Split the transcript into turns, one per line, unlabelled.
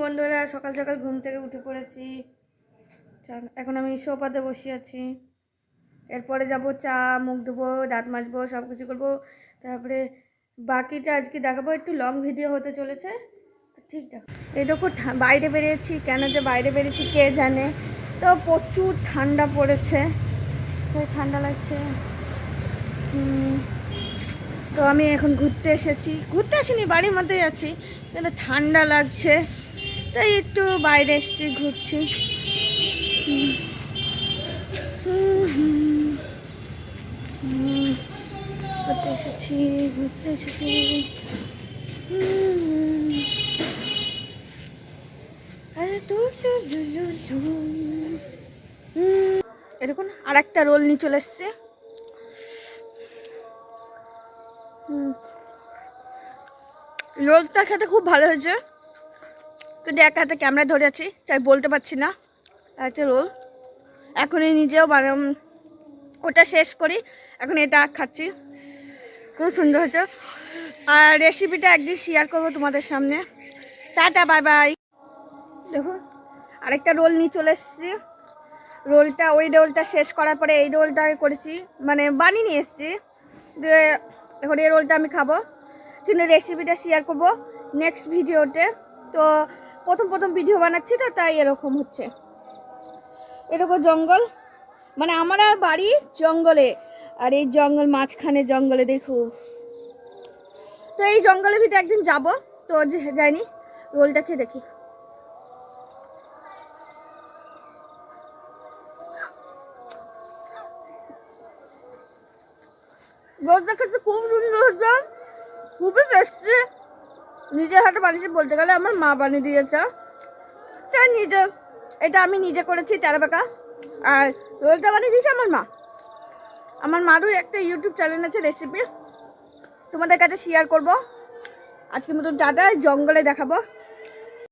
বন্ধুরা, সকাল সকাল ঘুম থেকে উঠে পড়েছি। এখন আমি সোফাতে বসে আছি। এরপরে যাব চা, মুখ ধোবো, দাঁত মাজবো, সব কিছু করবো। তারপরে বাকিটা আজকে দেখাবো, একটু লং ভিডিও হতে চলেছে। ঠিক আছে, এটুকু বাইরে বেরিয়েছি। কেন যে বাইরে বেরিয়েছি কে জানে। তো প্রচুর ঠান্ডা পড়েছে, ঠান্ডা লাগছে। তো আমি এখন ঘুরতে আসিনি, বাড়ির মধ্যেই আছি, কিন্তু ঠান্ডা লাগছে, তাই একটু বাইরে এসেছি, ঘুরছি। ঘুরতে এসেছি। এরকম আর একটা রোল নিয়ে চলে এসছে। রোলটা খেতে খুব ভালো হয়েছে, কিন্তু এক হাতে ক্যামেরা ধরে আছি তাই বলতে পারছি না। একটা রোল এখনই নিজেও ওটা শেষ করি, এখন এটা খাচ্ছি। খুব সুন্দর হয়েছে, আর রেসিপিটা একদিন শেয়ার করবো তোমাদের সামনে। Tata, bye bye. দেখুন আরেকটা রোল নিয়ে চলে এসেছি। ওই রোলটা শেষ করার পরে এই রোলটা করেছি, মানে বানিয়ে নিয়ে এসেছি। এখন এই রোলটা আমি খাবো, কিন্তু রেসিপিটা শেয়ার করব নেক্সট ভিডিওতে। তো প্রথম ভিডিও বানাচ্ছি, তো তাই এরকম হচ্ছে। এরকম জঙ্গল, মানে আমার বাড়ি জঙ্গলে, আর এই জঙ্গল মাঝখানে জঙ্গলে দেখো। তো এই জঙ্গলের ভিতরে একদিন যাব, তো যাইনি। রোলটা খেয়ে দেখি। রোলটা খেতে খুব সুন্দর হচ্ছে, খুবই টেস্টি। নিজের হাতে বানিয়েছি বলতে গেলে, আমার মা বানিয়ে দিয়েছে। তাই এটা আমি নিজে করেছি, টেরাবেকা। আর রোলটা বানিয়ে দিয়েছে আমার মা। আমার মারও একটা ইউটিউব চ্যানেল আছে, রেসিপি তোমাদের কাছে শেয়ার করব। আজকের মতন টাটা, জঙ্গলে দেখাবো।